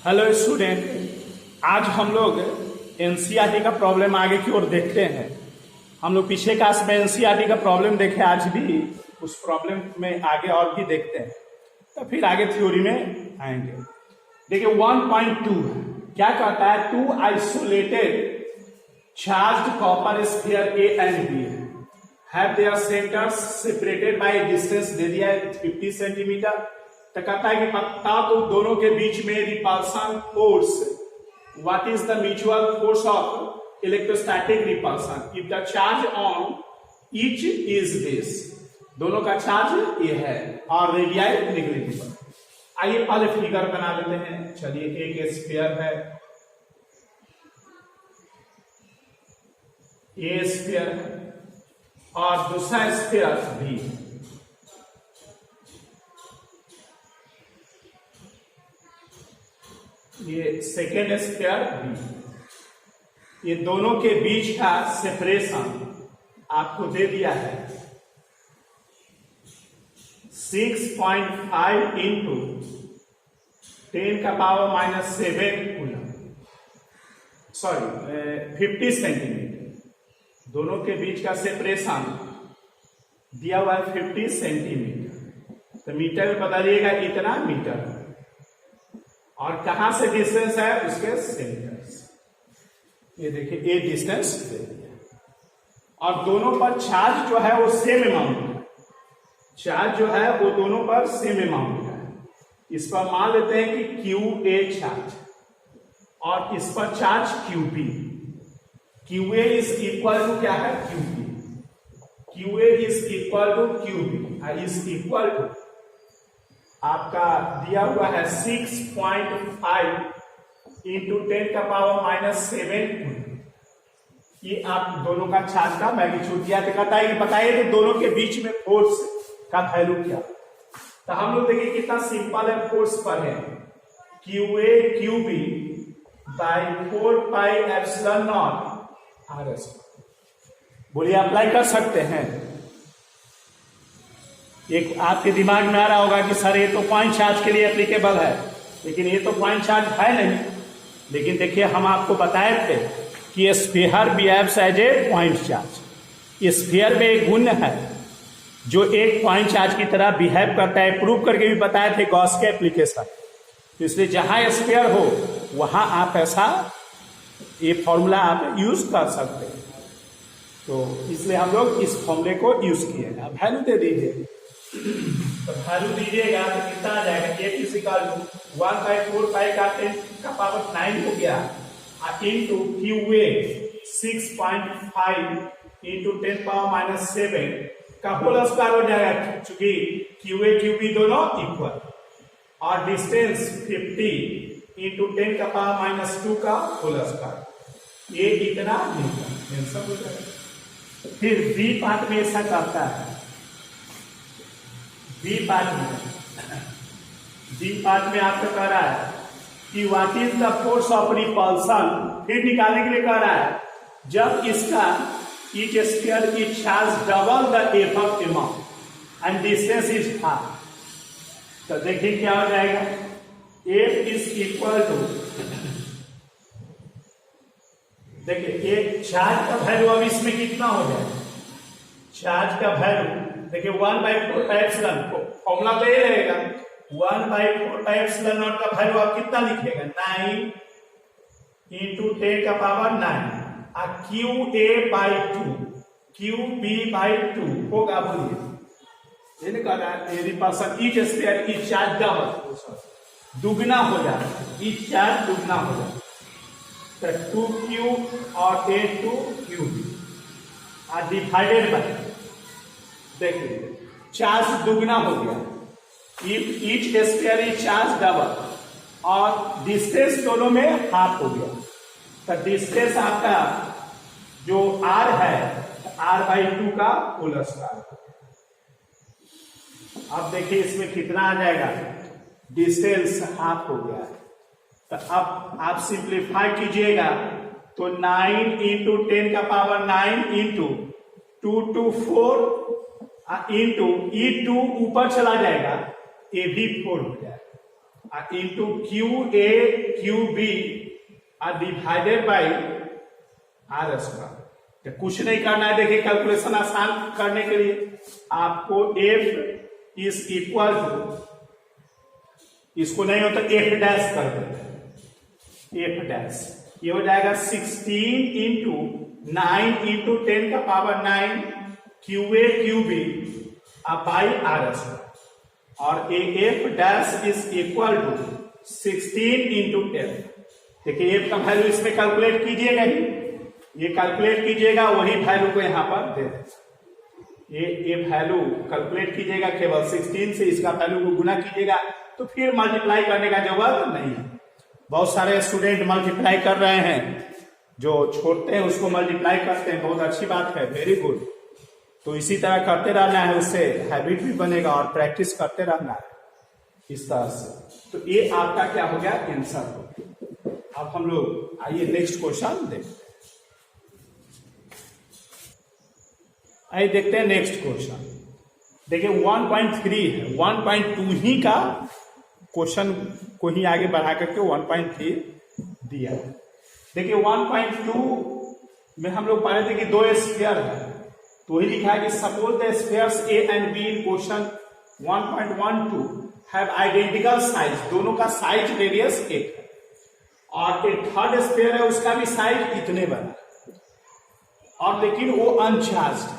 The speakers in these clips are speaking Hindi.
हेलो स्टूडेंट, आज हम लोग एनसीईआरटी का प्रॉब्लम आगे की ओर देखते हैं। हम लोग पीछे क्लास में एनसीईआरटी का प्रॉब्लम देखे, आज भी उस प्रॉब्लम में आगे और भी देखते हैं, तो फिर आगे थ्योरी में आएंगे। देखिए 1.2 क्या कहता है, two isolated charged copper sphere A and B have their centres separated by distance दे दिया है 50 सेंटीमीटर। तो कहता है कि पता तो दोनों के बीच में repulsion force, what is the mutual force of electrostatic repulsion if the charge on each is this. दोनों का चार्ज ये है और रेडियाई नेग्लिजिबल। आइए पहले फिगर बना लेते हैं। चलिए, एक स्फीयर है, ए स्फीयर और दूसरा स्फीयर बी। ये सेकेंड स्फीयर बी। ये दोनों के बीच का सेपरेशन आपको दे दिया है 6.5 इंटू 10 का पावर -7 कूलम, सॉरी 50 सेंटीमीटर। दोनों के बीच का सेपरेशन दिया हुआ है 50 सेंटीमीटर। तो मीटर में बदलिएगा इतना मीटर, और कहां से डिस्टेंस है उसके सेंटर से। ये देखिए ये डिस्टेंस दे दिया, और दोनों पर चार्ज जो है वो सेम अमाउंट है। चार्ज जो है वो दोनों पर सेम अमाउंट है। इस पर मान लेते हैं कि क्यू ए चार्ज, और इस पर charge q b. Q a is equal to क्या है, q b. Q a is equal to q b is equal to आपका दिया हुआ है 6.5 इंटू 10 का पावर -7। ये आप दोनों का चार्ज का मैग्नीट्यूड दिया। तो कहता है कि बताइए तो दोनों के बीच में फोर्स का वैल्यू क्या। तो हम लोग देखिए कितना सिंपल है, फोर्स पर है q a q b by 4 pi epsilon naught r s. बोलिए, अप्लाई कर सकते हैं। एक आपके दिमाग में आ रहा होगा कि सर ये तो पॉइंट चार्ज के लिए एप्लीकेबल है, लेकिन ये तो पॉइंट चार्ज है नहीं। लेकिन देखिए, हम आपको बताए थे कि sphere behaves as a point charge. Sphere में एक गुण है जो एक पॉइंट चार्ज की तरह बिहेव करता है। प्रूव करके भी बताए थे गॉस के एप्लीकेशन। तो इसलिए जहां स्फीयर हो वहां आप ऐसा ये फॉर्मूला आप यूज कर सकते हैं। तो इसलिए हम लोग इस फॉर्मूले को यूज किए। आप वैल्यू दे दीजिए, तो वैल्यू दीजिएगा तो कितना आ जाएगा, एक इक्वल टू 1/4 पाई का 10 का पावर 9 हो गया into Q A 6.5 into 10 power -7 का होल स्क्वायर हो जाएगा, चूंकि क्यू ए क्यू बी दोनों इक्वल, और डिस्टेंस 50 इंटू 10 का पावर -2 का होल स्क्वायर। ये इतना आंसर हो जाएगा। फिर बी पार्ट में ऐसा करता है। बी पार्ट में आपको कह रहा है कि what is the force of repulsion. फिर निकालने के लिए कह रहा है जब इसका ईच स्फीयर की charge double the effort amount and distance is half. तो देखिए क्या हो जाएगा, एफ इज इक्वल टू, देखिए एक चार्ज का वैल्यू अब इसमें कितना हो जाएगा, चार्ज का वैल्यू देखिए 1/4 पाई एप्सिलॉन, फॉर्मूला तो ये रहेगा 1/4 पाई एप्सिलॉन नॉट का वैल्यू आप कितना लिखिएगा, 9 इंटू 10 का power 9 q A by 2 q b by 2 होगा। बोलिए, ये नहीं कह रहा है रिपल्सन ईच स्फीयर की चार्ज डबल दुगना हो जाए, ईच चार्ज दुगना हो जाए। तो 2q और a 2q are divided by, देखिए चार्ज दुगना हो गया। Each sphere is charge double, और डिस्टेंस दोनों में हाफ हो गया। तो डिस्टेंस आपका जो r है r/2 का होल स्क्वायर। अब देखिए इसमें कितना आ जाएगा, डिस्टेंस हाफ हो गया। तो अब आप सिंप्लीफाई कीजिएगा तो 9 इंटू 10 का power 9 into 2 to 4 into E2 ऊपर चला जाएगा, ये भी 4 हो जाएगा। into QA QB divided by R square. तो कुछ नहीं करना है, देखिए कैलकुलेशन आसान करने के लिए आपको F इज इक्वल टू, इसको नहीं हो तो F डैश कर देते हैं, F डैश ये हो जाएगा 16 इंटू 9 इंटू 10 का power 9 QA QB by R square, और F dash is equal to 16 into 10। देखिए F का वैल्यू इसमें कैलकुलेट कीजिएगा ही, ये कैलकुलेट कीजिएगा, वही वैल्यू को यहां पर दे दें। ये वैल्यू कैलकुलेट कीजिएगा, केवल 16 से इसका वैल्यू को गुना कीजिएगा, तो फिर मल्टीप्लाई करने का जरूरत नहीं है। बहुत सारे स्टूडेंट मल्टीप्लाई कर रहे हैं, जो छोड़ते हैं उसको मल्टीप्लाई करते हैं, बहुत अच्छी बात है, वेरी गुड। तो इसी तरह करते रहना है, उससे हैबिट भी बनेगा और प्रैक्टिस करते रहना है इस तरह से। तो ये आपका क्या हो गया, आंसर हो गया। अब हम लोग आइए नेक्स्ट क्वेश्चन देखते हैं। आइए देखते हैं नेक्स्ट क्वेश्चन। देखिए 1.3 है, 1.2 ही का क्वेश्चन को ही आगे बढ़ा करके 1.3 दिया है। देखिए 1.2 में हम लोग पढ़े थे कि दो स्फीयर है, तो वही लिखा है कि suppose the spheres A and be in question 1.12 have identical size, दोनों का साइज रेडियस एक है, और एक थर्ड स्फीयर है उसका भी साइज इतने बड़ा, और लेकिन वो अनचार्ज है,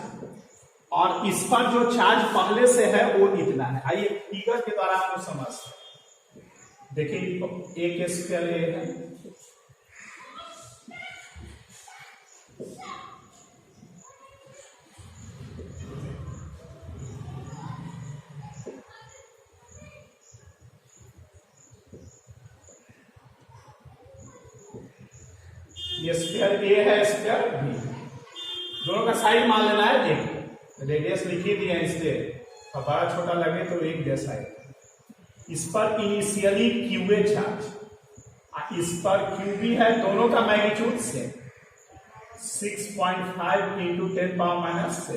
और इस पर जो चार्ज पहले से है वो इतना है। आइए फिगर के द्वारा हम समझते हैं। देखिए एक स्फीयर ए है, ये स्फीयर ए है, स्फीयर बी, दोनों का साइज मान लेना है एक, रेडियस लिखी दिया है इसलिए, अब बड़ा छोटा लगे तो एक जैसा है। इस पर इनिशियली क्यूए चार्ज, इस पर क्यूबी है, दोनों का मैग्नीट्यूड से 6.5 इंटू 10 पावर माइनस से,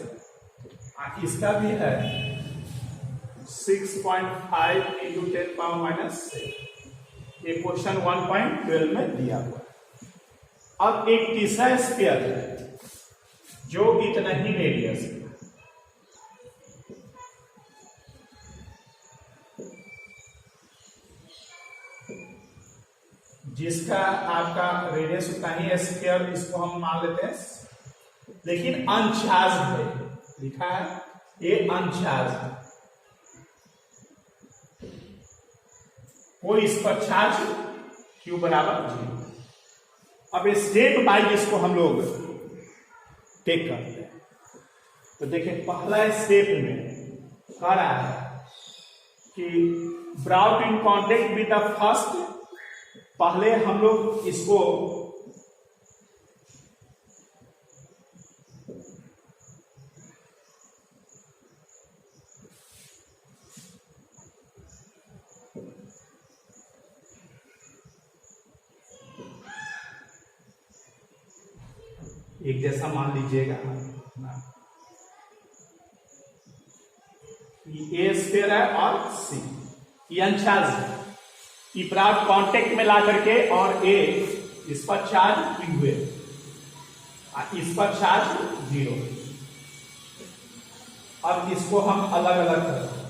इसका भी है 6.5 इंटू 10 पावर माइनस से। ये क्वेश्चन 1.12 में दिया हुआ। अब एक तीसरा स्फीयर है जो इतना ही रेडियस है, जिसका आपका रेडियस उतना ही है स्फीयर, इसको हम मान लेते हैं, लेकिन अनचार्ज है, लिखा है ये अनचार्ज है, कोई इस पर चार्ज Q बराबर 0। अब स्टेप बाय इसको हम लोग टेक करते हैं। तो देखिए पहला स्टेप में कह रहा है कि brought in contact with the first, पहले हम लोग इसको एक जैसा मान लीजिएगा, ए स्फीयर है और सी, ये अनचार्ज है, ये ब्राउट कांटेक्ट में ला करके, और ए इस पर चार्ज क्यू है, इस पर चार्ज 0। अब इसको हम अलग अलग करते हैं।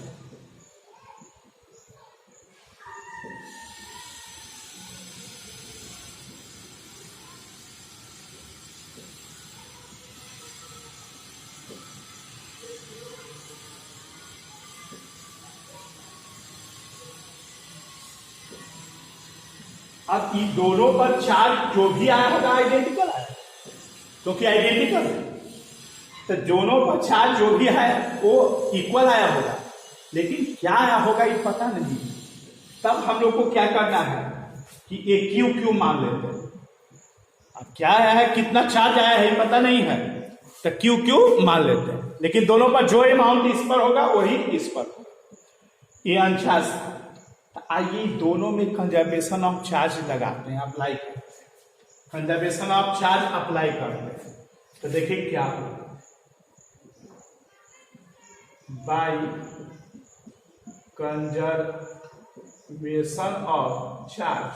अब ये दोनों पर चार्ज जो भी आया होगा आइडेंटिकल आया, क्योंकि आइडेंटिकल है, तो दोनों पर चार्ज जो भी है वो इक्वल आया होगा, लेकिन क्या आया होगा ये पता नहीं। तब हम लोग को क्या करना है कि ये क्यू क्यू मान लेते हैं। अब क्या आया है, कितना चार्ज आया है ये पता नहीं है, तो क्यू क्यू मान लेते हैं, लेकिन दोनों पर जो अमाउंट इस पर होगा वही इस पर होगा, ये अनचार्ज। आइए दोनों में कंजर्वेशन ऑफ चार्ज लगाते हैं, अप्लाई करते हैं, कंजर्वेशन ऑफ चार्ज अप्लाई करते हैं। तो देखिए क्या होगा, बाय कंजर्वेशन ऑफ चार्ज।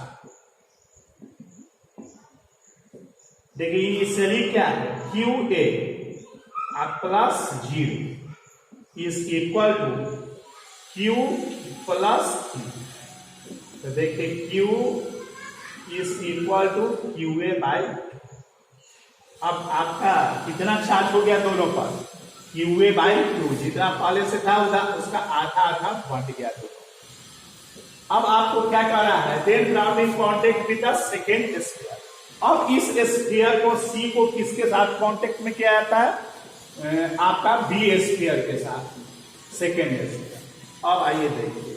देखिए इनिशियली क्या है, q a plus 0 is equal to q plus, तो देखिए q is equal to q A by. अब आपका कितना चार्ज हो गया दोनों पर, क्यू ए बाई 2, जितना पहले से था उसका आधा आधा बढ़ गया। तो अब आपको क्या कर रहा है, then rounding contact with the second sphere. अब इस स्फीयर को सी को किसके साथ कांटेक्ट में किया जाता है, आपका बी स्फीयर के साथ, सेकेंड स्फीयर। अब आइए देखिए,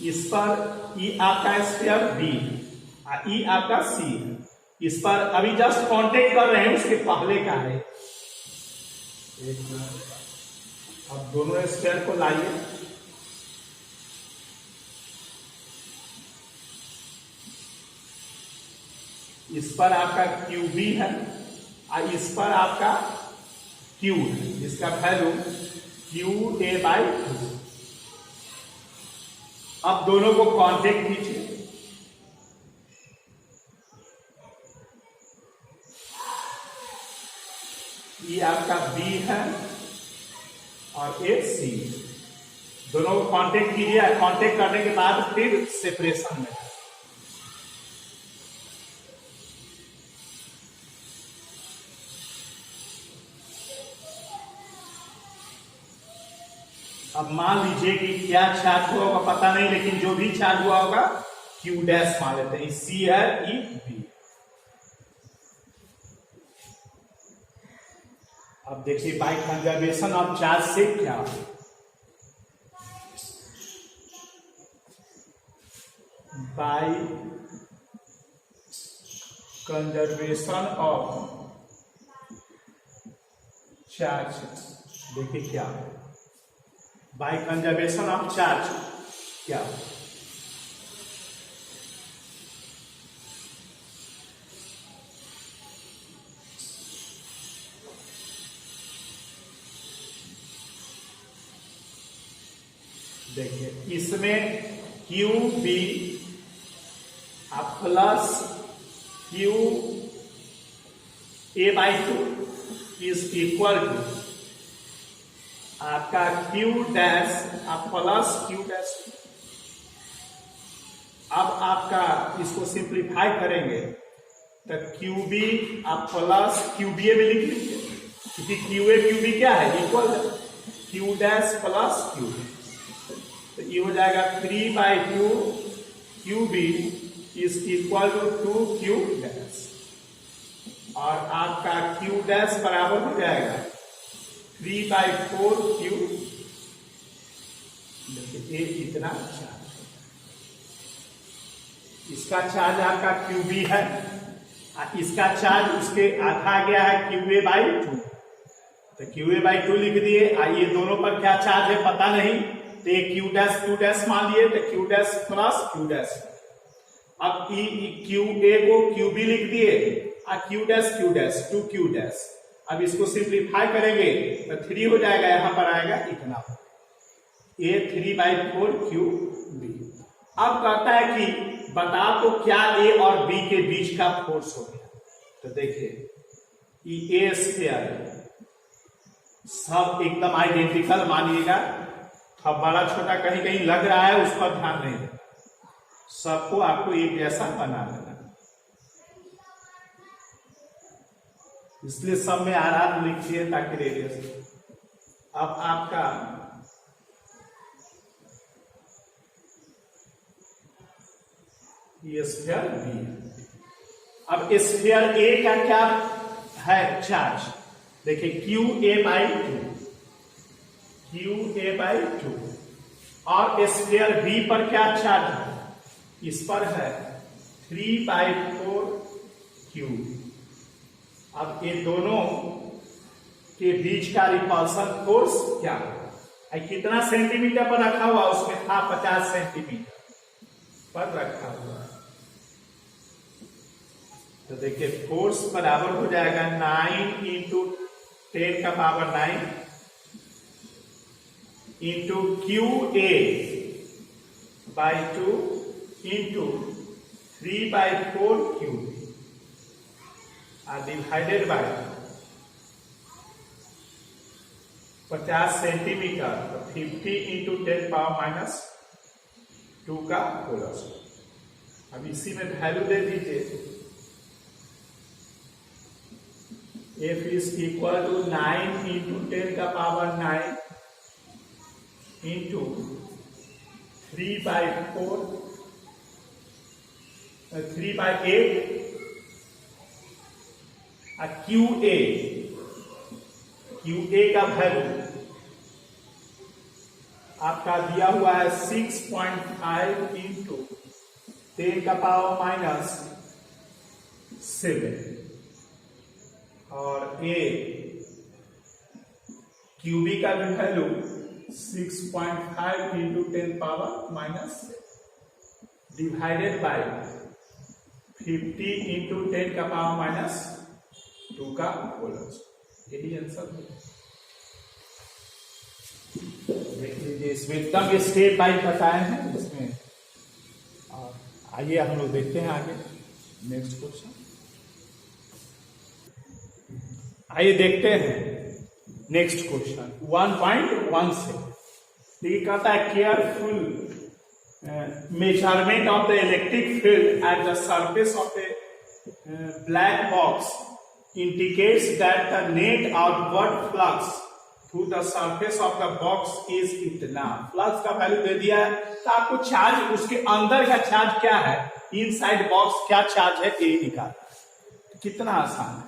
इस पर ई आपका स्फीयर बी, ई आपका सी है। इस पर अभी जस्ट कांटेक्ट कर रहे हैं, उसके पहले का है। अब दोनों स्फीयर को लाइए, इस पर आपका क्यू बी है और इस पर आपका क्यू है, जिसका वैल्यू क्यू ए बाई 2। अब दोनों को कांटेक्ट कीजिए, ये आपका बी है और ए सी, दोनों को कांटेक्ट कीजिए। कांटेक्ट करने के बाद फिर सेपरेशन में, अब मान लीजिए कि क्या चार्ज हुआ होगा पता नहीं, लेकिन जो भी चार्ज हुआ होगा क्यू डैश मान लेते हैं, सी है ई बी। अब देखिए बाय कंजर्वेशन ऑफ चार्ज से क्या, बाय कंजर्वेशन ऑफ चार्ज, देखिए क्या बाय कंजर्वेशन ऑफ चार्ज क्या, देखिए इसमें Q B plus Q A by 2 is equal to आपका Q dash plus Q dash. अब आपका इसको सिंप्लीफाई करेंगे तो Q B plus Q B A में लिख लीजिए, क्योंकि क्यू ए क्यू बी क्या है, इक्वल है, q dash plus Q b. तो ये हो जाएगा 3/2 q b is equal to 2 q dash, और आपका क्यू डैश बराबर हो जाएगा 3/4 क्यू। देखिए इतना चार्ज, इसका चार्ज आपका क्यू बी है, इसका चार्ज उसके आधा आ गया है क्यू ए बाई 2, तो क्यू ए बाई 2 लिख दिए। ये दोनों पर क्या चार्ज है पता नहीं, तो ये क्यू डैश मान लिए, तो Q dash plus Q dash. अब क्यू ए को क्यू बी लिख दिए, क्यू डैश 2 क्यू डैश। अब इसको सिंप्लीफाई करेंगे तो 3 हो जाएगा, यहां पर आएगा इतना, ए 3/4 क्यू बी। अब कहता है कि बता तो क्या ए और बी के बीच का फोर्स हो गया, तो देखिए ए स्क्वायर सब एकदम आइडेंटिकल मानिएगा, अब बड़ा छोटा कहीं कहीं लग रहा है उस पर ध्यान नहीं देना, सबको आपको एक जैसा बना देना, इसलिए सब में आराम लिखिए ताकि रेडियस। अब आपका ये स्फीयर बी है। अब स्फीयर ए का क्या है चार्ज, देखिए क्यू ए बाई 2, और स्फीयर बी पर क्या चार्ज है, इस पर है 3/4 क्यू। अब ये दोनों के बीच का रिपल्सन फोर्स क्या है, कितना सेंटीमीटर पर रखा हुआ, उसमें था 50 सेंटीमीटर पर रखा हुआ। तो देखिए फोर्स बराबर हो जाएगा 9 इंटू 10 का power 9 into QA by 2 into 3/4 QB divided by 50 centimetre, 50 into 10 power minus 2 का होल स्क्वायर। अब इसी में वैल्यू दे दीजिए, F is equal to 9 into 10 का पावर 9 इंटू 3/4 3/8 QA का वैल्यू आपका दिया हुआ है 6.5 इंटू 10 का पावर माइनस 7 और QB का भी value 6.5 into 10 power minus divided by 50 into 10 का पावर माइनस 2 का होल स्क्वायर। यही आंसर है। देख लीजिए, इसमें एकदम स्टेप बाय बताए हैं इसमें। और आइए हम लोग देखते हैं आगे नेक्स्ट क्वेश्चन। आइए देखते हैं नेक्स्ट क्वेश्चन 1.1 से। ये कहता है careful measurement of the electric field at the surface of A black box indicates that the net outward flux through the surface of the box is इतना। फ्लक्स का वैल्यू दे दिया है, तो आपको चार्ज, उसके अंदर का चार्ज क्या है, इनसाइड बॉक्स क्या चार्ज है ये निकालना। कितना आसान है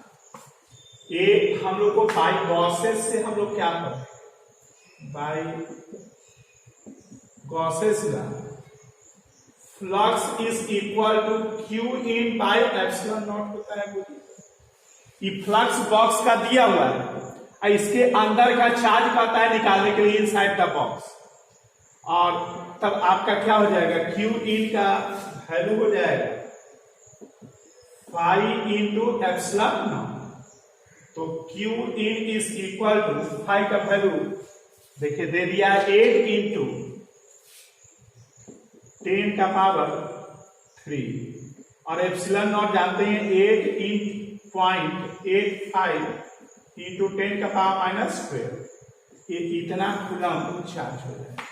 ये। हम लोग को बाई गॉसेस से हम लोग क्या करते हैं, by Gauss's law, flux is equal to Q in by epsilon naught होता है। ये फ्लक्स बॉक्स का दिया हुआ है, इसके अंदर का चार्ज पता है निकालने के लिए इनसाइड द बॉक्स, और तब आपका क्या हो जाएगा, Q इन का वैल्यू हो जाएगा 5 इंटू एप्सिलॉन नॉट। तो Q in is equal to 5 का वैल्यू देखिए दे दिया 8 इंटू 10 का पावर 3 और एप्सिलॉन नॉट जानते हैं 8.85 इंटू 10 का पावर माइनस 12। ये इतना कूलम चार्ज हो जाएगा।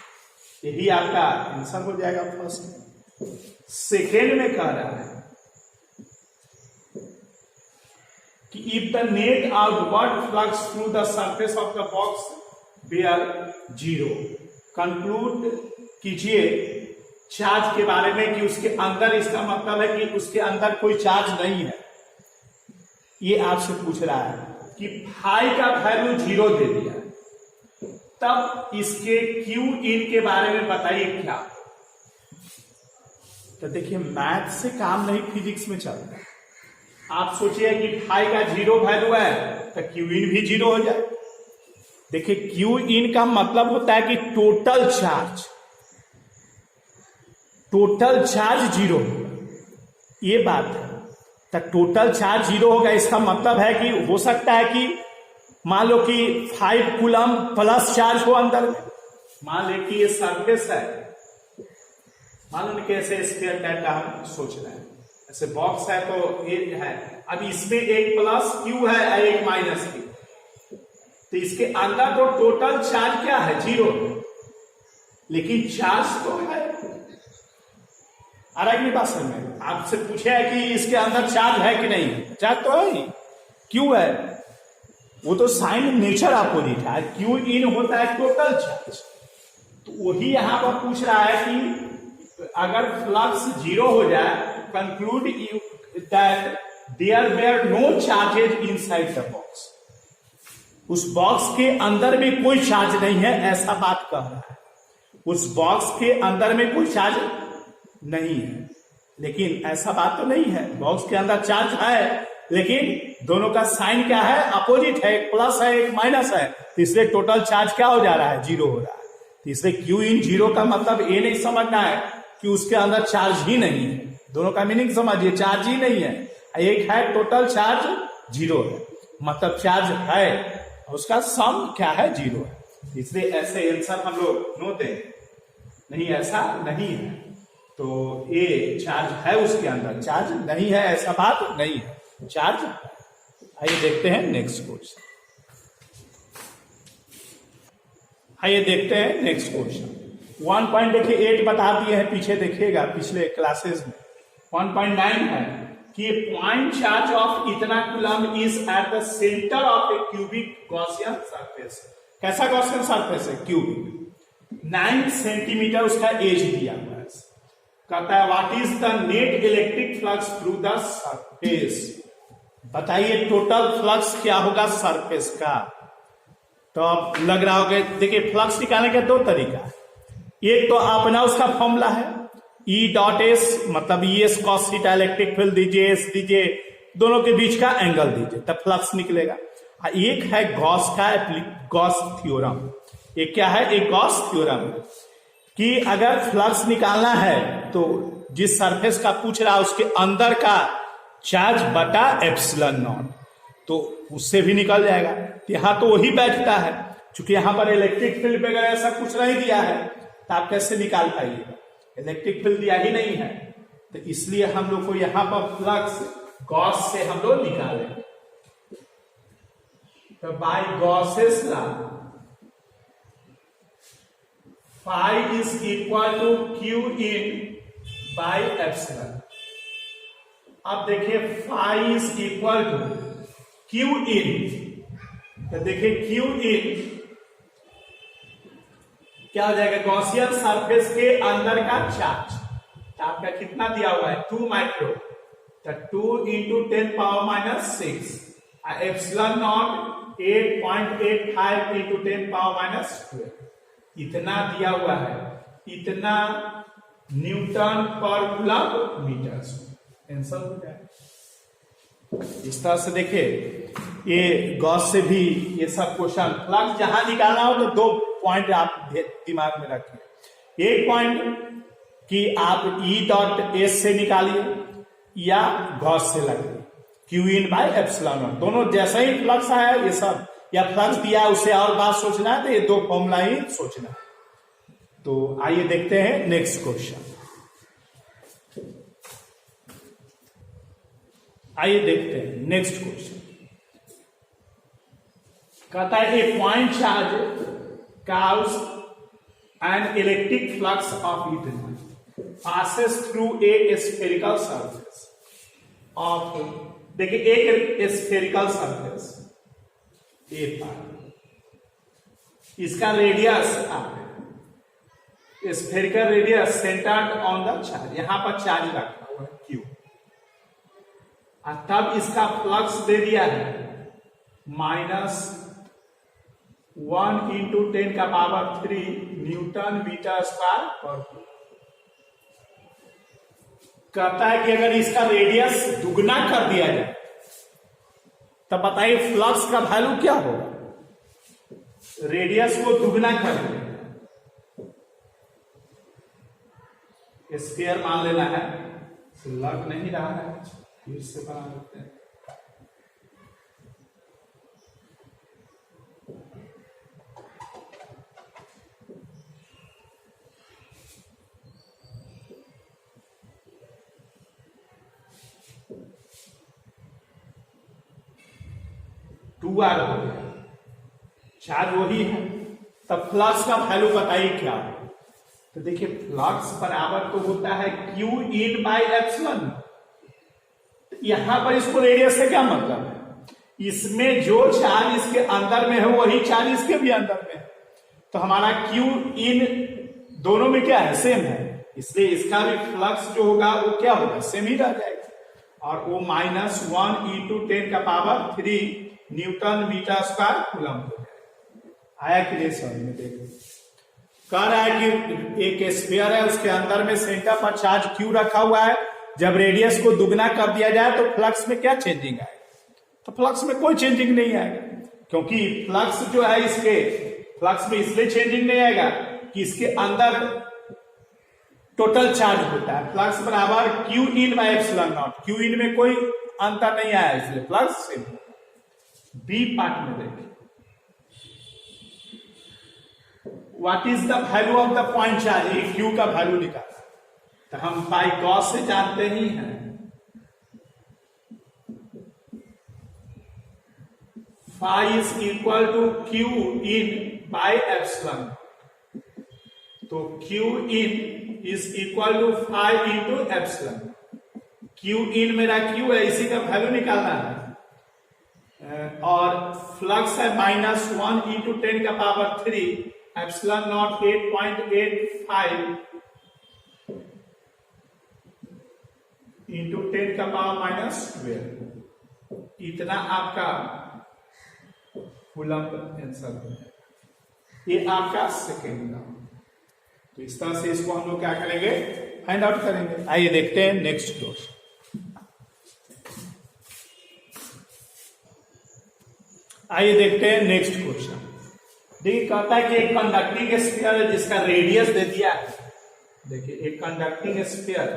यही आपका आंसर हो जाएगा फर्स्ट। सेकेंड में कह रहा है कि if the net outward flux through the surface of the box bear 0, conclude कीजिए चार्ज के बारे में कि उसके अंदर, इसका मतलब है कि उसके अंदर कोई चार्ज नहीं है। ये आपसे पूछ रहा है कि फाई का वैल्यू 0 दे दिया, तब इसके Q इन के बारे में बताइए क्या। तो देखिए मैथ से काम नहीं फिजिक्स में चलता है। आप सोचिए कि फाई का 0 वैल्यू है तो Q इन भी 0 हो जाए। देखिए Q इन का मतलब होता है कि टोटल चार्ज 0, ये बात है। तो टोटल चार्ज 0 होगा, इसका मतलब है कि हो सकता है कि मान लो कि 5 कूलम प्लस चार्ज हो अंदर में। मान ले कि ये सरफेस है, मान लो कि ऐसे स्फीयर टाइप का हम सोच रहे हैं, ऐसे बॉक्स है तो ये है। अब इसमें एक प्लस Q है, एक माइनस Q, तो इसके अंदर तो टोटल चार्ज क्या है 0, लेकिन चार्ज तो है। अरे बात समझ में आपसे पूछे है कि इसके अंदर चार्ज है कि नहीं, चार्ज तो है ही, क्यों है, वो तो साइन नेचर अपोजिट है। क्यू इन होता है टोटल चार्ज। तो वही यहां पर पूछ रहा है कि अगर फ्लक्स 0 हो जाए, conclude that there were no charges inside the box, उस बॉक्स के अंदर में कोई चार्ज नहीं है, ऐसा बात कह रहा है। उस बॉक्स के अंदर में कोई चार्ज नहीं है, लेकिन ऐसा बात तो नहीं है, बॉक्स के अंदर चार्ज है, लेकिन दोनों का साइन क्या है, अपोजिट है, एक प्लस है एक माइनस है, तो इसलिए टोटल चार्ज क्या हो जा रहा है, 0 हो रहा है। तो इसलिए क्यू इन जीरो का मतलब ये नहीं समझना है कि उसके अंदर चार्ज ही नहीं है, दोनों का मीनिंग समझिए, चार्ज ही नहीं है, एक है टोटल चार्ज जीरो है, मतलब चार्ज है उसका सम क्या है, जीरो है, इसलिए ऐसे आंसर हम लोग नो दें, नहीं ऐसा नहीं है, तो ये चार्ज है उसके अंदर, चार्ज नहीं है ऐसा बात नहीं है, चार्ज। आइए देखते हैं नेक्स्ट क्वेश्चन, आइए देखते हैं नेक्स्ट क्वेश्चन। 1.8 बता दिए हैं, पीछे देखिएगा पिछले क्लासेस में 1.9 है कि पॉइंट चार्ज ऑफ इतना coulomb is at the centre of A cubic Gaussian surface. कैसा गॉसियन सरफेस है, क्यूबिक, 9 सेंटीमीटर उसका एज दिया हुआ है। कहता है what is the net electric flux through the surface, बताइए टोटल फ्लक्स क्या होगा सरफेस का। तो अब लग रहा होगा, देखिए फ्लक्स निकालने का दो तरीका है, एक तो अपना उसका फॉर्मूला है E डॉट एस, मतलब E S cos theta, electric field दीजिए, एस दीजिए, दोनों के बीच का एंगल दीजिए, तब फ्लक्स निकलेगा। एक है गॉस का गॉस थ्योरम, एक क्या है, एक गॉस थ्योरम कि अगर फ्लक्स निकालना है तो जिस सरफेस का पूछ रहा है उसके अंदर का चार्ज बटा एप्सिलॉन नॉट, तो उससे भी निकल जाएगा। यहां तो वही बैठता है, क्योंकि यहां पर इलेक्ट्रिक फील्ड वगैरह ऐसा कुछ नहीं दिया है, तो आप कैसे निकाल पाइएगा, इलेक्ट्रिक फील्ड दिया ही नहीं है, तो इसलिए हम लोग को यहां पर फ्लक्स गॉस से हम लोग निकाले, तो by Gauss's law phi is equal to Q in by epsilon. अब देखिए phi is equal to Q in, तो देखिए क्यू इन क्या हो जाएगा, गॉसियन सरफेस के अंदर का चार्ज, आपका कितना दिया हुआ है 2 माइक्रो, तो 2 into 10 power minus 6, epsilon naught 8.85 into 10 power minus 12, इतना दिया हुआ है, इतना न्यूटन पर कूलम मीटर। आंसर हो जाए इस तरह से। देखिए ये गॉस से भी ये सब क्वेश्चन फ्लक्स जहां निकालना हो तो दो पॉइंट आप दिमाग में रखिए, एक पॉइंट कि आप ई डॉट एस से निकालिए या गॉस से लगाइए, Q in by epsilon not, दोनों जैसा ही फ्लक्स आया ये सब, या फ्लक्स दिया उससे और बात सोचना है तो ये दो फॉर्मूला ही सोचना है। तो आइए देखते हैं नेक्स्ट क्वेश्चन, आइए देखते हैं नेक्स्ट क्वेश्चन। कहता है a point charge cause an electric flux of ether passes through a spherical surface of, देखिए एक स्फेरिकल सरफेस ए पर, इसका radius spherical radius centred on the charge, यहां पर चार्ज रखा हुआ है क्यू, और तब इसका फ्लक्स दे दिया है -1 इंटू 10 का पावर 3 न्यूटन मीटर स्क्वायर पर कूलम। कहता है कि अगर इसका रेडियस दुगना कर दिया जाए तब बताइए फ्लक्स का वैल्यू क्या होगा, रेडियस को दुगना कर दिया, स्फीयर मान लेना है, लग नहीं रहा है, फिर से बना लेते हैं। टू आर हो गया, चार्ज वही है, तब फ्लक्स का वैल्यू बताइए क्या है। तो देखिए फ्लक्स बराबर तो होता है क्यू इन बाय एप्सिलॉन, यहां पर इसको रेडियस से क्या मतलब है, इसमें जो चार्ज इसके अंदर में है वही चार्ज इसके भी अंदर में है, तो हमारा क्यू इन दोनों में क्या है, सेम है, इसलिए इसका भी फ्लक्स जो होगा वो क्या होगा, सेम ही रह जाएगा, और वो -1 इंटू 10 का power 3 newton metre square coulomb हो जाएगा। आया कि नहीं समझ में, देखो कह रहा है कि एक स्फीयर है, उसके अंदर में सेंटर पर चार्ज क्यू रखा हुआ है, जब रेडियस को दुगना कर दिया जाए तो फ्लक्स में क्या चेंजिंग आएगा, तो फ्लक्स में कोई चेंजिंग नहीं आएगा, क्योंकि फ्लक्स जो है इसके फ्लक्स में इसलिए चेंजिंग नहीं आएगा कि इसके अंदर टोटल चार्ज होता है, फ्लक्स बराबर Q in by epsilon naught. Q in में कोई अंतर नहीं आया इसलिए फ्लक्स सेम। बी पार्ट में देखिए, what is the value of the point charge, ये क्यू का वैल्यू निकाला, तो हम पाई गॉस से जानते ही हैं। Phi is equal to Q in by epsilon, तो Q in is equal to phi into epsilon. Q in मेरा क्यू है, इसी का वैल्यू निकालना है, और फ्लक्स है -1 इंटू 10 का पावर 3 एप्सिलॉन नॉट 8.85 इंटू 10 का पावर -12। इतना आपका कूलम्ब आंसर हो जाएगा। ये आपका सेकेंड राउंड। तो इस तरह से इसको हम लोग क्या करेंगे, फाइंड आउट करेंगे। आइए देखते हैं नेक्स्ट क्वेश्चन। आइए देखते हैं नेक्स्ट क्वेश्चन। देखिए कहता है कि एक कंडक्टिंग स्फीयर है जिसका रेडियस दे दिया है। देखिए एक कंडक्टिंग स्फीयर,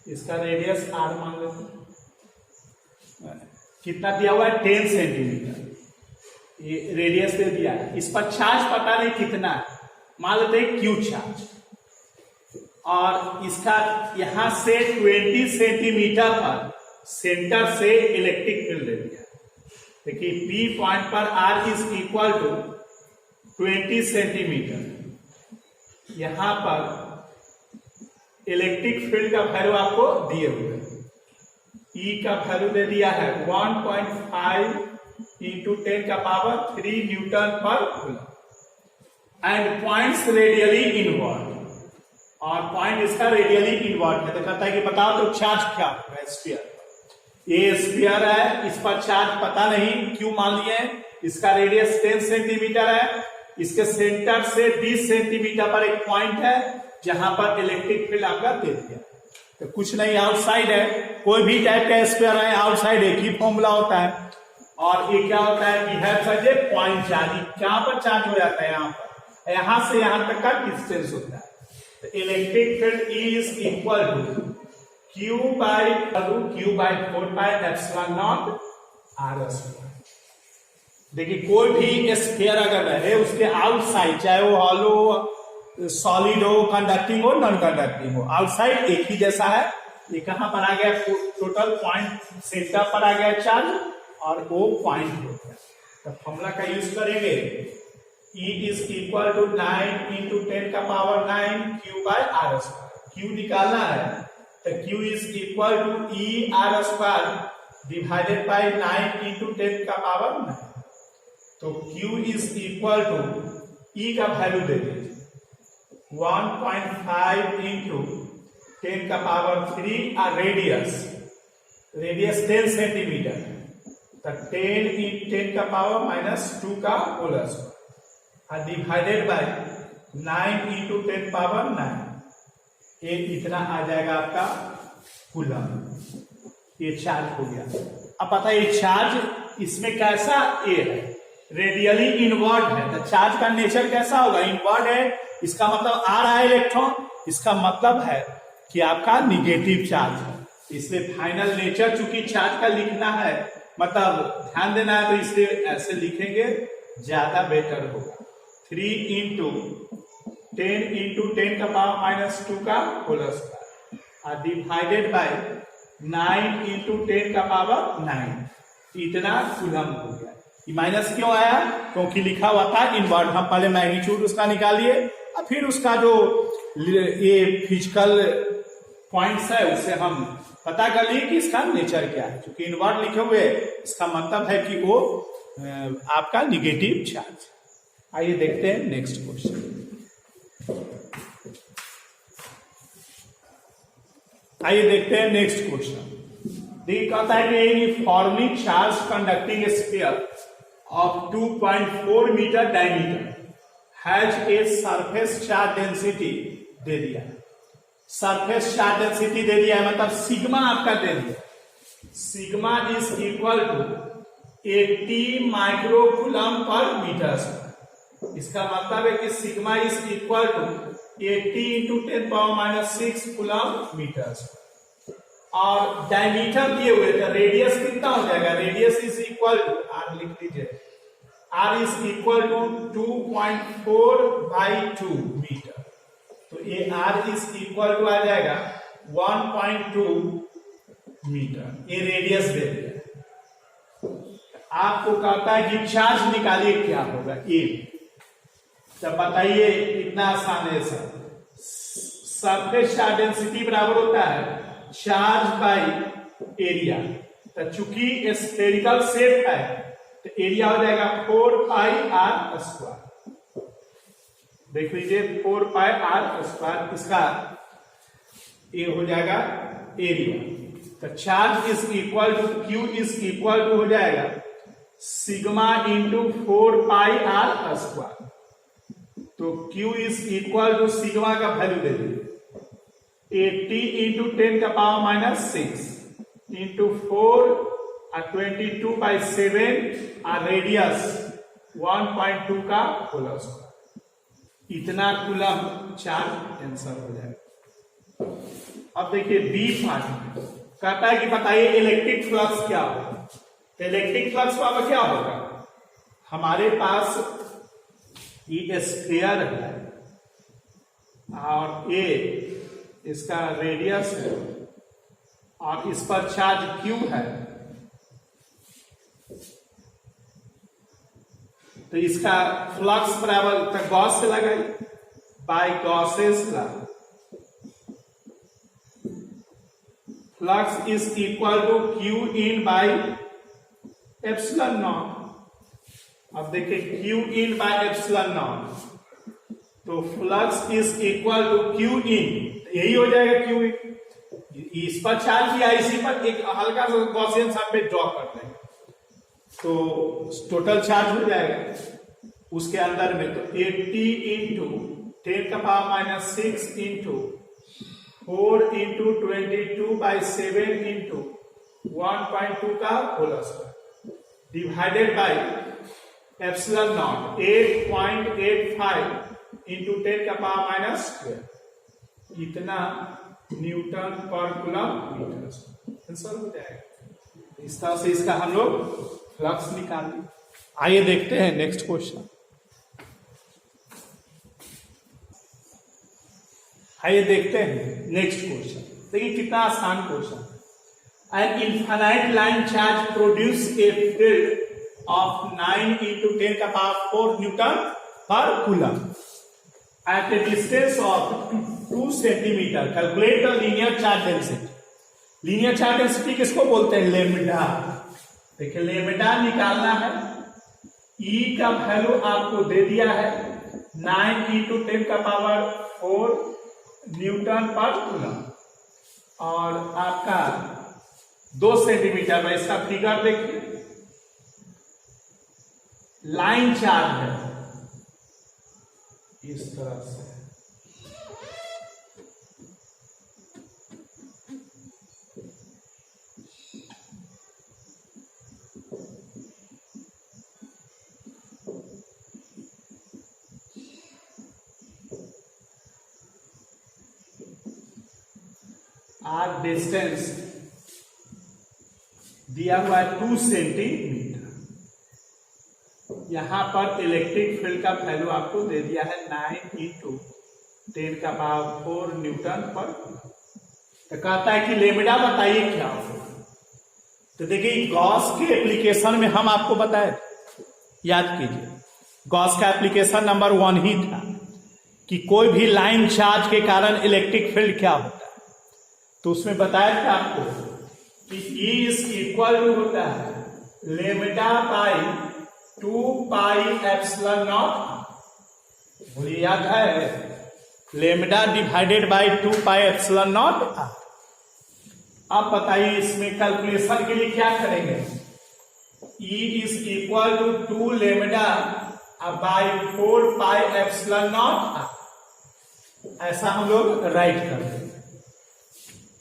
इसका रेडियस r मान लेते हैं, कितना दिया हुआ है 10 सेंटीमीटर, ये रेडियस दे दिया है। इस पर चार्ज पता नहीं कितना है, मान लेते हैं क्यू चार्ज, और इसका यहां से 20 सेंटीमीटर पर सेंटर से इलेक्ट्रिक फील्ड दे दिया। देखिए P पॉइंट पर R is equal to 20 centimetre. यहां पर इलेक्ट्रिक फील्ड का वैल्यू आपको दिए हुए, E का वैल्यू दे दिया है 1.5 इंटू 10 का पावर 3 न्यूटन पर coulomb and points radially inward, और पॉइंट इसका रेडियली इनवर्ड है। तो कहता है कि बताओ तो चार्ज क्या है स्फीयर। ये स्फीयर है, इस पर चार्ज पता नहीं, क्यों मान लिए, इसका रेडियस 10 सेंटीमीटर है, इसके सेंटर से 20 सेंटीमीटर पर एक पॉइंट है जहां पर इलेक्ट्रिक फील्ड आपका दे दिया। तो कुछ नहीं, आउटसाइड है, कोई भी टाइप का स्फीयर है आउटसाइड एक ही फॉर्मूला होता है, और ये क्या होता है, behave as a point charge. कहां पर चार्ज हो जाता है, यहां पर, यहां से यहां तक का डिस्टेंस होता है। तो electric field E is equal to Q by 4 pi epsilon naught R square. देखिए कोई भी स्फीयर अगर रहे, उसके आउटसाइड, चाहे वो हॉलो, सॉलिड हो, कंडक्टिंग हो, नॉन कंडक्टिंग हो, आउटसाइड एक ही जैसा है। ये कहां पर आ गया, टोटल पॉइंट सेंटर पर आ गया चार्ज, और वो पॉइंट हो गया। तो फॉर्मूला का यूज करेंगे, E is equal to 9 into 10 का power 9 Q by R square. Q निकालना है, तो Q is equal to E R square divided by 9 into 10 का पावर 9। तो Q is equal to E का वैल्यू दे दीजिए 1.5 इंटू 10 का पावर 3, और रेडियस 10 सेंटीमीटर, तो 10 इन 10 का पावर -2 का होल स्क्वायर, और डिवाइडेड बाय 9 इंटू 10 पावर 9। ये इतना आ जाएगा आपका कूलम। ये चार्ज हो गया। अब पता है ये चार्ज इसमें कैसा ए है, रेडियली इनवर्ड है, तो चार्ज का नेचर कैसा होगा, इनवर्ड है, इसका मतलब आ रहा है इलेक्ट्रॉन, इसका मतलब है कि आपका निगेटिव चार्ज है। इसलिए फाइनल नेचर चूंकि चार्ज का लिखना है, मतलब ध्यान देना है, तो इसलिए ऐसे लिखेंगे ज्यादा बेटर होगा। 3 इंटू 10 इंटू 10 का पावर -2 का होल स्क्वायर, और डिवाइडेड बाय 9 इंटू 10 का पावर 9। इतना कूलम हो गया। ये माइनस क्यों आया, क्योंकि लिखा हुआ था इनवर्ड। हम पहले मैग्नीट्यूड उसका निकालिए, और फिर उसका जो ये फिजिकल पॉइंट्स है उससे हम पता कर लिए कि इसका नेचर क्या है। क्योंकि इनवर्ड लिखे हुए, इसका मतलब है कि वो आपका निगेटिव चार्ज। आइए देखते हैं नेक्स्ट क्वेश्चन। आइए देखते हैं नेक्स्ट क्वेश्चन। देखिए कहता है कि uniformly charge conducting sphere of 2.4 metre diameter has a surface charge density दे दिया है। सरफेस चार्ज डेंसिटी दे दिया है, मतलब सिग्मा आपका दे दिया। Sigma is equal to 80 microcoulomb per metre square. इसका मतलब है कि sigma is equal to 80 into 10⁻⁶ coulomb metre. और डायमीटर दिए हुए थे, रेडियस कितना हो जाएगा, radius is equal to r लिख लीजिए, r is equal to 2.4/2 metre. तो ये आर इज इक्वल टू आ जाएगा 1.2 मीटर। ये रेडियस दे दिया। आपको कहता है कि चार्ज निकालिए, क्या होगा ए। जब बताइए, कितना आसान है सर। सरफेस चार्ज डेंसिटी बराबर होता है चार्ज बाई एरिया। तो चूंकि स्फेरिकल शेप है तो एरिया हो जाएगा 4πr²। देख लीजिए 4πr², इसका ये हो जाएगा एरिया। तो charge is equal to q is equal to हो जाएगा सिग्मा इंटू 4πr²। तो Q is equal to sigma का वैल्यू दे दीजिए 80 इंटू 10⁻⁶ इंटू 4 और 22/7 और रेडियस 1.2 का होल स्क्वायर। इतना कूलम चार्ज आंसर हो जाएगा। अब देखिए बी पार्ट कहता है कि बताइए इलेक्ट्रिक फ्लक्स क्या होगा। तो इलेक्ट्रिक फ्लक्स वाला क्या होगा, हमारे पास ये स्फीयर है और ये इसका रेडियस है और इस पर चार्ज क्यू है। तो इसका फ्लक्स बराबर गॉस से लगाइए, by Gauss's law. Flux is equal to Q in by epsilon naught. अब देखिए Q in by epsilon naught, तो flux is equal to Q in, यही हो जाएगा क्यू इन। इस पर चार्ज किया, इसी पर एक हल्का सा गॉसियन सा पे ड्रॉ कर देंगे तो टोटल चार्ज हो जाएगा उसके अंदर में। तो 80 इंटू 10⁻⁶ इंटू 4 इंटू 22/7 इंटू 1.2 का whole square divided by epsilon naught 8.85 into 10⁻²। इतना न्यूटन पर कूलम मीटर आंसर हो जाएगा। इस तरह से इसका हम लोग फ्लक्स निकाल लें। आइए देखते हैं नेक्स्ट क्वेश्चन। आइए देखते हैं नेक्स्ट क्वेश्चन। देखिए कितना आसान question. An infinite line charge produce a field of 9 into 10⁴ Newton per coulomb at a distance of 2 centimeter. Calculate the linear charge density. Linear charge density किसको बोलते हैं, लेमडा। देखिए लेमडा निकालना है। E का वैल्यू आपको दे दिया है 9 into 10⁴ न्यूटन पर कूलम्ब और आपका 2 सेंटीमीटर में इसका फिगर देखिए। लाइन चार्ज है इस तरह से, आर डिस्टेंस दिया हुआ है 2 सेंटीमीटर। यहां पर इलेक्ट्रिक फील्ड का वैल्यू आपको दे दिया है 9 इंटू 10⁴ न्यूटन पर। तो कहता है कि लेमडा बताइए क्या होगा। तो देखिए गॉस के एप्लीकेशन में हम आपको बताए, याद कीजिए गॉस का एप्लीकेशन नंबर 1 ही था कि कोई भी लाइन चार्ज के कारण इलेक्ट्रिक फील्ड क्या होता है। तो उसमें बताया था आपको कि E इज इक्वल टू होता है lambda by 2 pi epsilon naught. बोलिए याद है, lambda divided by 2 pi epsilon naught. अब बताइए इसमें कैलकुलेशन के लिए क्या करेंगे। E is equal to 2 lambda by 4 pi epsilon naught. ऐसा हम लोग राइट कर देंगे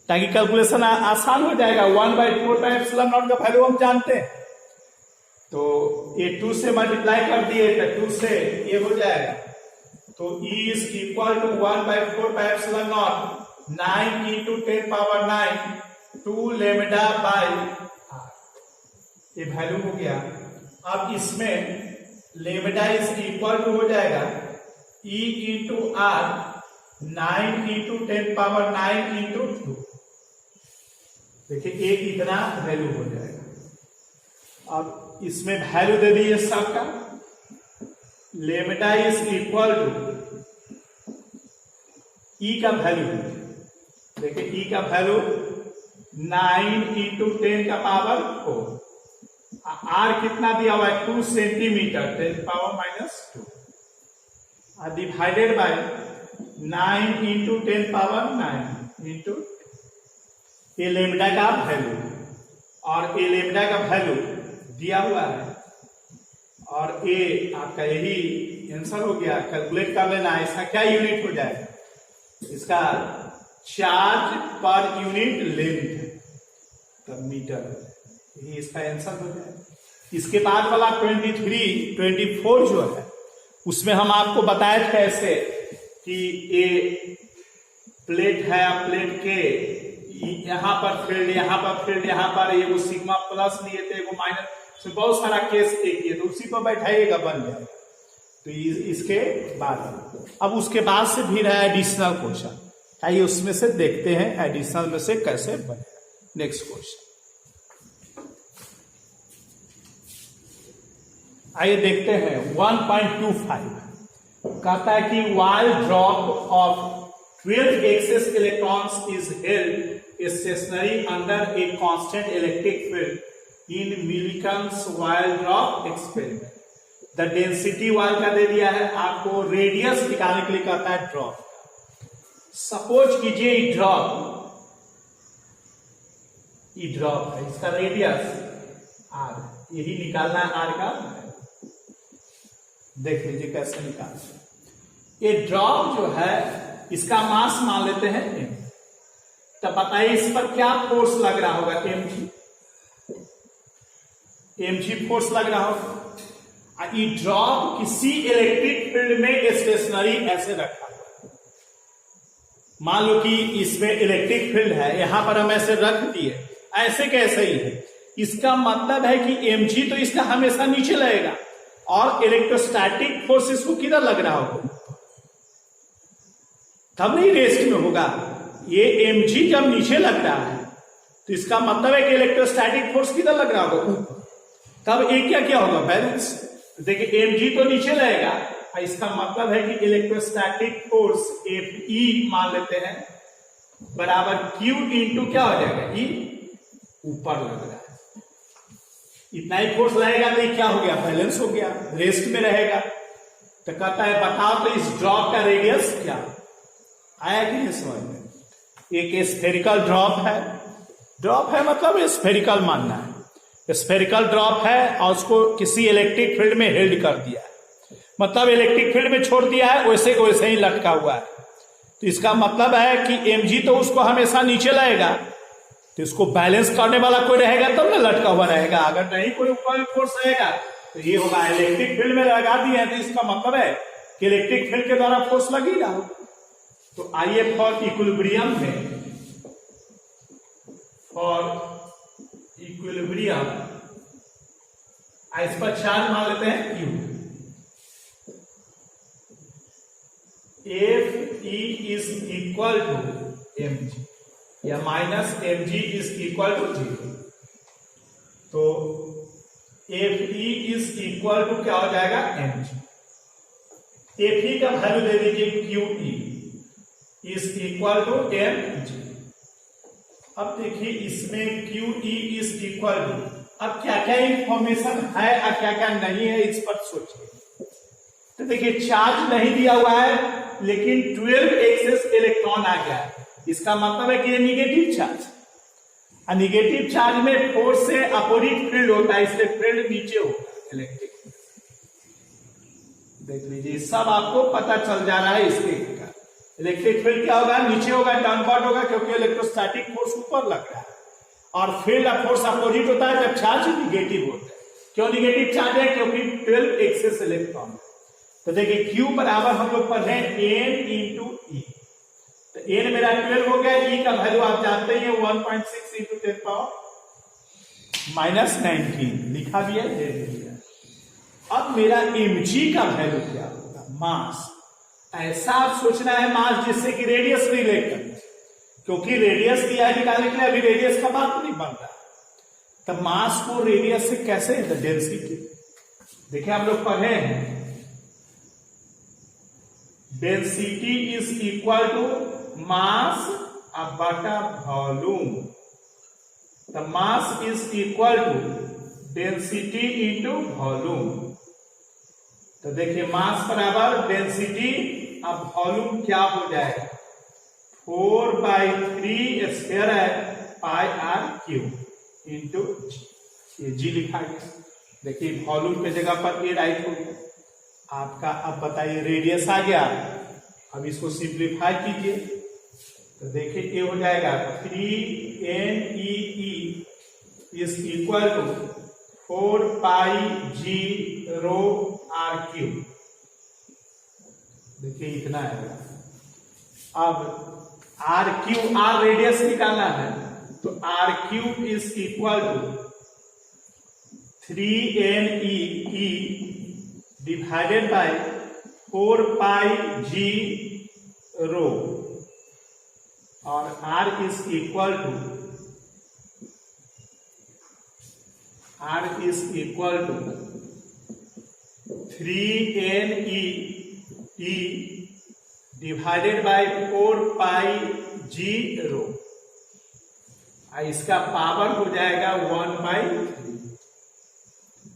ताकि कैलकुलेशन आसान हो जाएगा। 1/4 पाई एप्सिलॉन नॉट का वैल्यू हम जानते हैं। तो ये 2 से मल्टीप्लाई कर दिए तो 2 से ये हो जाएगा, तो E is equal to 1/4 pi epsilon naught 9 into 10 power 9 2 lambda by r। ये वैल्यू हो गया। अब इसमें लेमडा इज इक्वल टू हो जाएगा E into r 9 into 10 power 9 into 2। देखिए एक इतना वैल्यू हो जाएगा। अब इसमें वैल्यू दे दीजिए सबका। लेमडा इज इक्वल टू ई का वैल्यू, देखिए ई का वैल्यू 9 इंटू 10 का पावर 4। आर कितना दिया हुआ है 2 centimetre 10 power -2 divided by 9 into 10 power 9 into ये लेमडा का वैल्यू, और ये लेमडा का वैल्यू दिया हुआ है, और ये आपका यही आंसर हो गया। कैलकुलेट कर लेना है इसका क्या यूनिट हो जाएगा, इसका चार्ज पर यूनिट लेंथ पर मीटर, यही इसका आंसर हो जाएगा। इसके बाद वाला 23, 24 जो है उसमें हम आपको बताए थे ऐसे कि ये प्लेट है, प्लेट के यहाँ पर फील्ड, यहाँ पर फील्ड, यहाँ पर ये वो सिग्मा प्लस लिए थे, वो माइनस, तो बहुत सारा केस एक ये, तो उसी पर बैठाइएगा बन जाएगा। तो इसके बाद अब उसके बाद से भी रहा एडिशनल क्वेश्चन, आइए उसमें से देखते हैं एडिशनल में से कैसे बनेगा। नेक्स्ट क्वेश्चन आइए देखते हैं 1.25 कहता है कि while drop of 12 excess electrons is held stationary under a constant electric field in milliamps while drop experiment, the density while का दे दिया है आपको, रेडियस निकालने के लिए कहता है ड्रॉप। सपोज कीजिए ये ड्रॉप है, इसका रेडियस r, यही निकालना है r का। देख लीजिए कैसे निकालना। ये ड्रॉप जो है इसका मास मान लेते हैं m, तो बताइए इस पर क्या फोर्स लग रहा होगा, mg फोर्स लग रहा होगा। ये ड्रॉप किसी इलेक्ट्रिक फील्ड में स्टेशनरी ऐसे रखा हुआ, मान लो कि इसमें इलेक्ट्रिक फील्ड है, यहां पर हम ऐसे रख दिए, ऐसे कैसे ही है, इसका मतलब है कि mg तो इसका हमेशा नीचे लगेगा, और इलेक्ट्रोस्टैटिक फोर्स इसको किधर लग रहा होगा, तब नहीं रेस्ट में होगा। ये mg जब नीचे लग रहा है तो इसका मतलब है कि इलेक्ट्रोस्टैटिक फोर्स किधर लग रहा होगा, तब एक क्या होगा, बैलेंस। देखिए mg तो नीचे लगेगा, इसका मतलब है कि इलेक्ट्रोस्टैटिक फोर्स Fe मान लेते हैं बराबर Q इंटू क्या हो जाएगा, E ऊपर लग रहा है, इतना ही फोर्स लगेगा तो क्या हो गया, बैलेंस हो गया, रेस्ट में रहेगा। तो कहता है बताओ तो इस ड्रॉप का रेडियस क्या आया कि नहीं समझ में। एक स्फेरिकल ड्रॉप है मतलब स्फेरिकल मानना है, स्फेरिकल ड्रॉप है और उसको किसी इलेक्ट्रिक फील्ड में हेल्ड कर दिया है, मतलब इलेक्ट्रिक फील्ड में छोड़ दिया है, वैसे वैसे ही लटका हुआ है। तो इसका मतलब है कि mg तो उसको हमेशा नीचे लाएगा, तो इसको बैलेंस करने वाला कोई रहेगा तब ना लटका हुआ रहेगा, अगर नहीं कोई ऊपर फोर्स रहेगा तो ये होगा इलेक्ट्रिक फील्ड में लगा दिया है, तो इसका मतलब है कि इलेक्ट्रिक फील्ड के द्वारा फोर्स लग ही रहा होगा। तो आइए फॉर इक्विलिब्रियम इस पर चार्ज मान लेते हैं Q, Fe is equal to mg या minus mg is equal to 0, तो Fe इज इक्वल टू क्या हो जाएगा, mg। Fe का वैल्यू दे दीजिए QE is equal to mg। अब देखिए इसमें QE इज इक्वल टू, अब क्या क्या इंफॉर्मेशन है और क्या क्या नहीं है इस पर सोचिए। तो देखिए चार्ज नहीं दिया हुआ है लेकिन 12 एक्सेस इलेक्ट्रॉन आ गया है, इसका मतलब है कि ये निगेटिव चार्ज, और निगेटिव चार्ज में फोर्स से अपोजिट फील्ड होता है, इसलिए फील्ड नीचे होगा इलेक्ट्रिक। देख लीजिए सब आपको पता चल जा रहा है, इसके इलेक्ट्रिक फील्ड क्या होगा, नीचे होगा, डाउनवर्ड होगा, क्योंकि इलेक्ट्रोस्टैटिक फोर्स ऊपर लग रहा है, और फील्ड ऑफ फोर्स अपोजिट होता है जब चार्ज निगेटिव होता है, क्यों निगेटिव चार्ज है? क्योंकि 12 एक्सेस इलेक्ट्रॉन। तो देखिए Q बराबर हम लोग पढ़ रहे हैं n इंटू ई। तो n मेरा 12 हो गया, E का वैल्यू आप जानते हैं 1.6 इंटू 10 पावर -19 लिखा भी है, दे दिया। अब मेरा mg का वैल्यू क्या होगा? मास। ऐसा आप सोचना है मास जिससे कि रेडियस रिलेट कर, क्योंकि रेडियस दिया है निकालने के लिए, अभी रेडियस का बात नहीं बन रहा। तब मास को रेडियस से कैसे? डेंसिटी। देखिए हम लोग पढ़े हैं density is equal to mass बटा volume. The mass is equal to density into volume. तो देखिए मास बराबर डेंसिटी, अब वॉल्यूम क्या हो जाएगा? 4/3 स्क्वायर है पाई आर क्यूब इंटू ये जी लिखा गया। देखिए वॉल्यूम के जगह पर ए राइट हो गया आपका। अब बताइए रेडियस आ गया, अब इसको सिंप्लीफाई कीजिए तो देखिए ये हो जाएगा 3NEE is equal to 4πg rho r cube. देखिए इतना है। अब आर क्यूब, आर रेडियस निकालना है तो r cube is equal to 3NEE divided by 4πg rho, और r is equal to 3NEE divided by 4πg rho. इसका पावर हो जाएगा 1/3।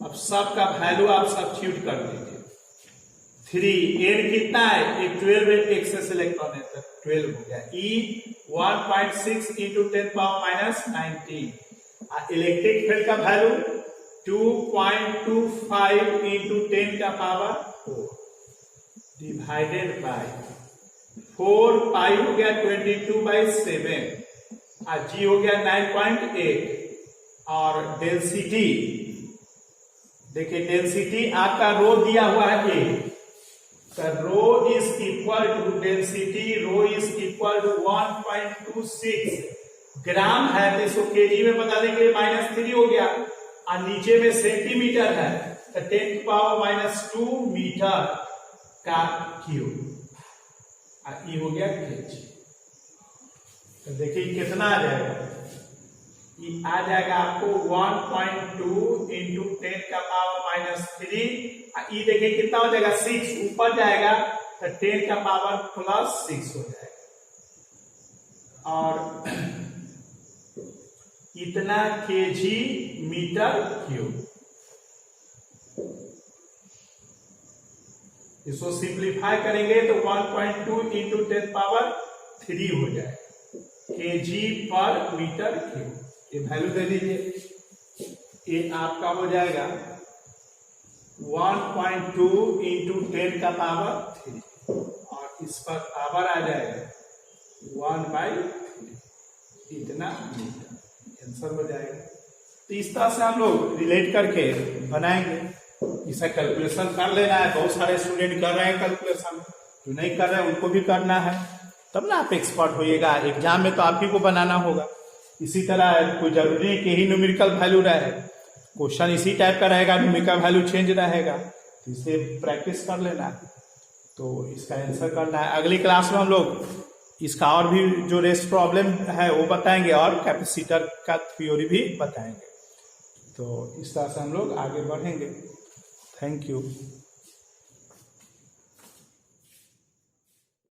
अब सबका वैल्यू आप सब्स्टिट्यूट कर दीजिए। 3 n कितना है? ये 12 एक्सेस इलेक्ट्रॉन है तो 12 हो गया। E 1.6 into 10 power -19। Electric field का वैल्यू 2.25 इंटू 10 का पावर 4 डिवाइडेड बाय 4 पाई हो गया 22/7 और जी हो गया 9.8। और डेंसिटी देखिए, डेंसिटी आपका रो दिया हुआ है ए, तो rho is equal to density, rho is equal to 1.26 gram है तो इसको केजी में बता देंगे -3 हो गया, और नीचे में सेंटीमीटर है तो 10⁻² मीटर का क्यूब, और ये हो गया केजी। तो देखिए कितना आ जाएगा? ये आ जाएगा आपको 1.2 इंटू 10 का पावर -3। ये देखिए कितना हो जाएगा? 6 ऊपर जाएगा तो 10 का पावर +6 हो जाएगा, और इतना केजी मीटर क्यूब। इसको सिंप्लीफाई करेंगे तो 1.2 इंटू 10 पावर 3 हो जाएगा केजी पर मीटर क्यूब। ये वैल्यू दे दीजिए, ये आपका हो जाएगा 1.2 इंटू 10 का पावर 3, और इस पर पावर आ जाएगा 1/3, इतना मीटर। आंसर हो जाएगा। तो इस तरह से हम लोग रिलेट करके बनाएंगे। इसे कैलकुलेशन कर लेना है। बहुत सारे स्टूडेंट कर रहे हैं कैलकुलेशन, जो नहीं कर रहे हैं उनको भी करना है, तब ना आप एक्सपर्ट होइएगा। एग्जाम में तो आप ही को बनाना होगा। इसी तरह कोई जरूरी है कि ही न्यूमेरिकल वैल्यू रहे, क्वेश्चन इसी टाइप का रहेगा, न्यूमेरिकल वैल्यू चेंज रहेगा, तो इसे प्रैक्टिस कर लेना है। तो इसका आंसर करना है। अगली क्लास में हम लोग इसका और भी जो रेस्ट प्रॉब्लम है वो बताएंगे, और कैपेसिटर का थ्योरी भी बताएंगे। तो इस तरह से हम लोग आगे बढ़ेंगे। Thank you.